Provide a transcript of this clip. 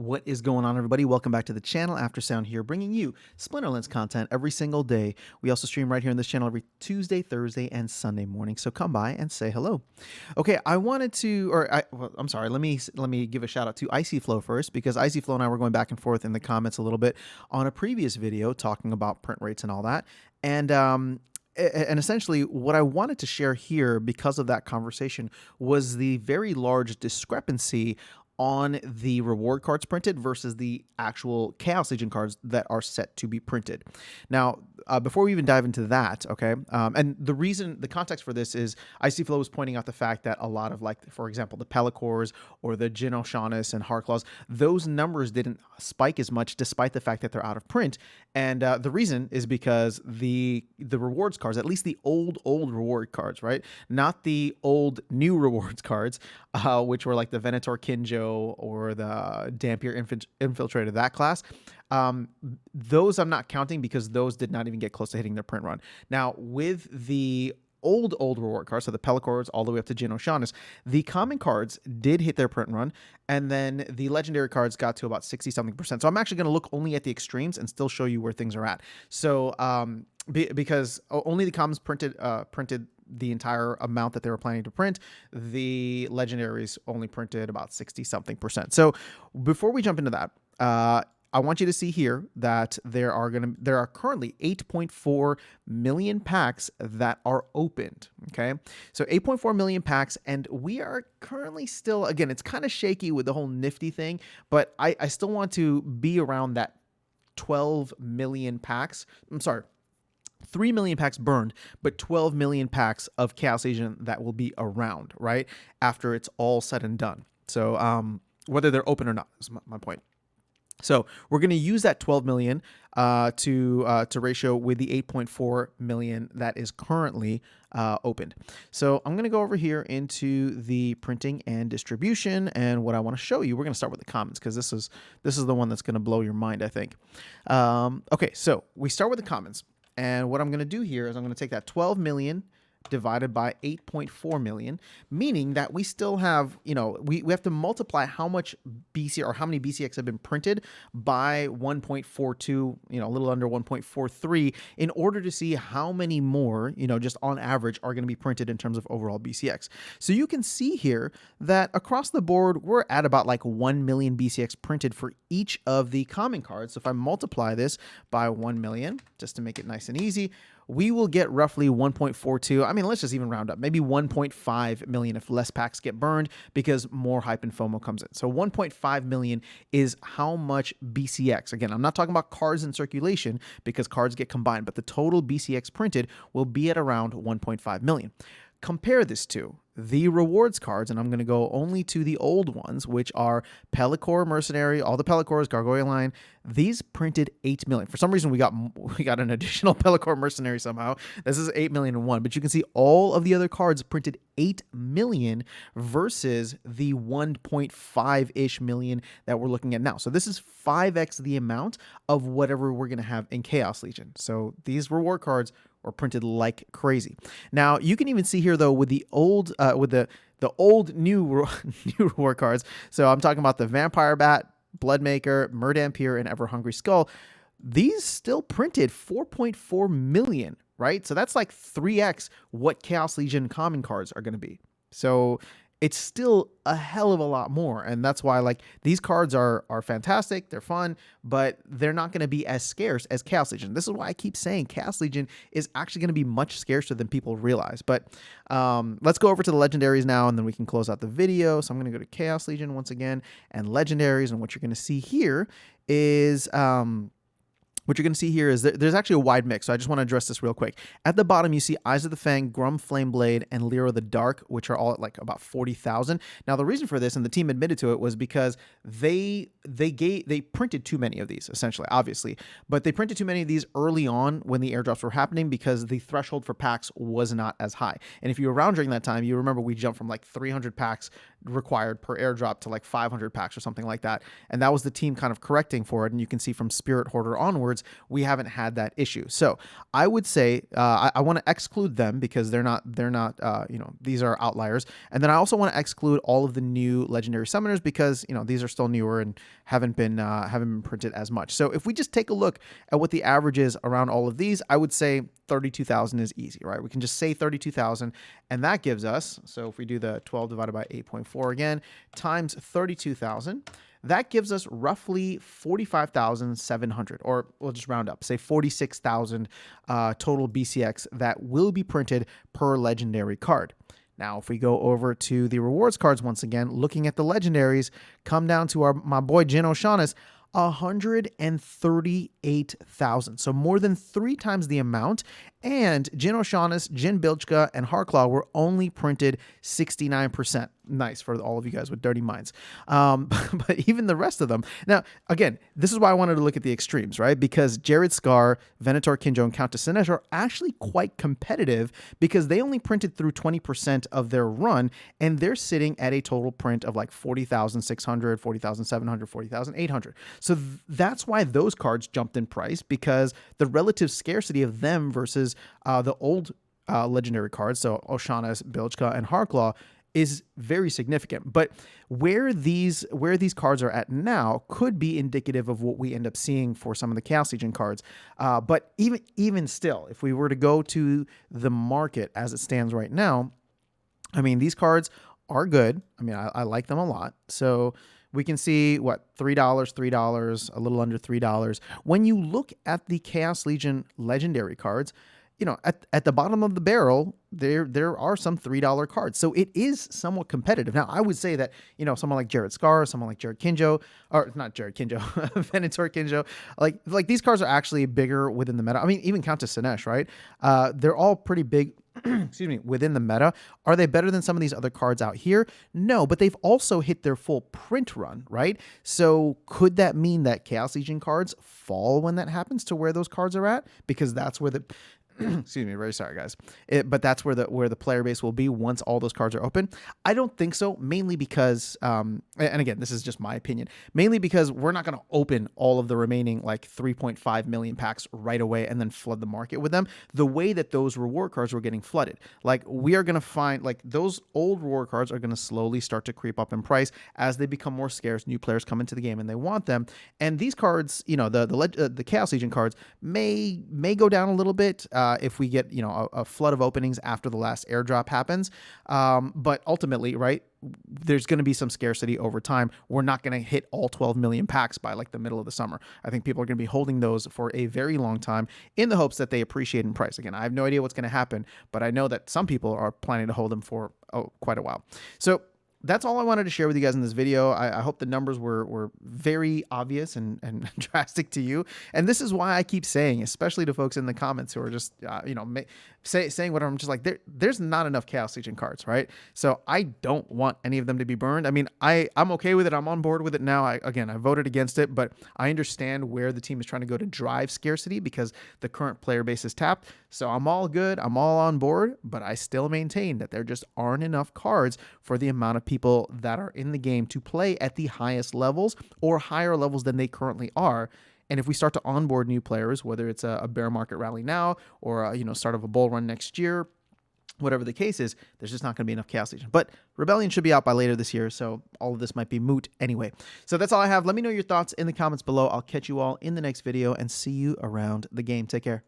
What is going on, everybody? Welcome back to the channel. Aftersound here, bringing you Splinterlands content every single day. We also stream right here on this channel every Tuesday, Thursday, and Sunday morning. So come by and say hello. Okay, I wanted to, I'm sorry. Let me give a shout out to IcyFlow first, because IcyFlow and I were going back and forth in the comments a little bit on a previous video talking about print rates and all that, and essentially, what I wanted to share here because of that conversation was the very large discrepancy on the reward cards printed versus the actual Chaos Legion cards that are set to be printed. Now, before we even dive into that, okay, and the context for this is IcyFlow was pointing out the fact that a lot of, like, for example, the Pelacors or the Jin O'Shaughnessy and Heartclaws, those numbers didn't spike as much despite the fact that they're out of print. And the reason is because the rewards cards, at least the old reward cards, right? Not the old new rewards cards, which were like the Venator Kinjo or the Dampier Infiltrator, that class. Those I'm not counting because those did not even get close to hitting their print run. Now, with the old reward cards, so the Pelacors all the way up to Jin O'Shaughnessy, the common cards did hit their print run, and then the legendary cards got to about 60-something%. So I'm actually going to look only at the extremes and still show you where things are at. So because only the commons printed the entire amount that they were planning to print. The legendaries only printed about 60-something%. So before we jump into that, I want you to see here that there are currently 8.4 million packs that are opened. Okay, so 8.4 million packs, and we are currently still, again, it's kind of shaky with the whole Nifty thing, but I still want to be around that 12 million packs. I'm sorry, 3 million packs burned, but 12 million packs of Chaos Legion that will be around, right, after it's all said and done. So whether they're open or not is my point. So we're going to use that 12 million to ratio with the 8.4 million that is currently opened. So I'm going to go over here into the printing and distribution, and what I want to show you, we're going to start with the commons because this is the one that's going to blow your mind, I think. Okay, so we start with the commons, and what I'm going to do here is I'm going to take that 12 million divided by 8.4 million, meaning that we still have, we have to multiply how much BC or how many BCX have been printed by 1.42, a little under 1.43, in order to see how many more, just on average, are going to be printed in terms of overall BCX. So you can see here that across the board, we're at about like 1 million BCX printed for each of the common cards. So if I multiply this by 1 million, just to make it nice and easy, we will get roughly 1.42. I mean, let's just even round up, maybe 1.5 million if less packs get burned because more hype and FOMO comes in. So 1.5 million is how much BCX. Again, I'm not talking about cards in circulation because cards get combined, but the total BCX printed will be at around 1.5 million. Compare this to the rewards cards, and I'm going to go only to the old ones, which are Pelacor Mercenary, all the Pelacors, Gargoyle Line. These printed 8 million. For some reason, we got an additional Pelacor Mercenary somehow. This is 8 million and one, but you can see all of the other cards printed 8 million versus the 1.5-ish million that we're looking at now. So this is 5x the amount of whatever we're going to have in Chaos Legion. So these reward cards or printed like crazy. Now you can even see here though with the old new reward cards. So I'm talking about the Vampire Bat, Bloodmaker, Murdampier, and Everhungry Skull. These still printed 4.4 million, right? So that's like 3x what Chaos Legion common cards are going to be. So it's still a hell of a lot more. And that's why, like, these cards are fantastic. They're fun, but they're not going to be as scarce as Chaos Legion. This is why I keep saying Chaos Legion is actually going to be much scarcer than people realize. But let's go over to the legendaries now, and then we can close out the video. So I'm going to go to Chaos Legion once again and legendaries. And what you're going to see here is... what you're going to see here is there's actually a wide mix, so I just want to address this real quick. At the bottom, you see Eyes of the Fang, Grum Flameblade, and Lyra the Dark, which are all at like about 40,000. Now, the reason for this, and the team admitted to it, was because they printed too many of these, essentially, obviously. But they printed too many of these early on when the airdrops were happening because the threshold for packs was not as high. And if you were around during that time, you remember we jumped from like 300 packs required per airdrop to like 500 packs or something like that. And that was the team kind of correcting for it. And you can see from Spirit Hoarder onwards, we haven't had that issue. So I would say I want to exclude them because they're not these are outliers. And then I also want to exclude all of the new legendary summoners because, these are still newer and haven't been printed as much. So if we just take a look at what the average is around all of these, I would say 32,000 is easy, right? We can just say 32,000, and that gives us, so if we do the 12 divided by 8.4 again, times 32,000, that gives us roughly 45,700, or we'll just round up, say 46,000 total BCX that will be printed per legendary card. Now, if we go over to the rewards cards once again, looking at the legendaries, come down to my boy Jin O'Shaughnessy, 138,000. So more than 3 times the amount. And Jin O'Shaughnessy, Jin Bilchka, and Harklaw were only printed 69%. Nice for all of you guys with dirty minds. But even the rest of them. Now, again, this is why I wanted to look at the extremes, right? Because Jared Scar, Venator, Kinjo, and Countess Sinesh are actually quite competitive because they only printed through 20% of their run, and they're sitting at a total print of like 40,600, 40,700, 40,800. So that's why those cards jumped in price, because the relative scarcity of them versus the old legendary cards, so O'Shaughnessy, Bilchka, and Harklaw, is very significant. But where these cards are at now could be indicative of what we end up seeing for some of the Chaos Legion cards. But even still, if we were to go to the market as it stands right now, I mean, these cards are good. I mean, I like them a lot. So we can see what, $3, a little under $3. When you look at the Chaos Legion legendary cards, at the bottom of the barrel, there are some $3 cards. So it is somewhat competitive. Now, I would say that, someone like Jared Scar, someone like Jared Kinjo, or not Jared Kinjo, Venator Kinjo, like these cards are actually bigger within the meta. I mean, even Countess Sinesh, right? They're all pretty big, excuse me, within the meta. Are they better than some of these other cards out here? No, but they've also hit their full print run, right? So could that mean that Chaos Legion cards fall when that happens to where those cards are at? Because that's where the excuse me, very sorry guys. But that's where the player base will be once all those cards are open. I don't think so, mainly because, and again, this is just my opinion, mainly because we're not going to open all of the remaining like 3.5 million packs right away and then flood the market with them the way that those reward cards were getting flooded. Like, we are going to find, like, those old reward cards are going to slowly start to creep up in price as they become more scarce. New players come into the game and they want them. And these cards, the Chaos Legion cards may go down a little bit, if we get, a flood of openings after the last airdrop happens. But ultimately, right, there's going to be some scarcity over time. We're not going to hit all 12 million packs by like the middle of the summer. I think people are going to be holding those for a very long time in the hopes that they appreciate in price. Again, I have no idea what's going to happen, but I know that some people are planning to hold them for quite a while. So that's all I wanted to share with you guys in this video. I hope the numbers were very obvious and drastic to you. And this is why I keep saying, especially to folks in the comments who are just, saying what I'm just like, there's not enough Chaos Legion cards, right? So I don't want any of them to be burned. I mean, I'm okay with it. I'm on board with it now. I voted against it, but I understand where the team is trying to go to drive scarcity because the current player base is tapped. So I'm all good. I'm all on board, but I still maintain that there just aren't enough cards for the amount of people that are in the game to play at the highest levels or higher levels than they currently are. And if we start to onboard new players, whether it's a bear market rally now or start of a bull run next year, whatever the case is, there's just not going to be enough Chaos Legion. But Rebellion should be out by later this year, so all of this might be moot anyway. So that's all I have. Let me know your thoughts in the comments below. I'll catch you all in the next video and see you around the game. Take care.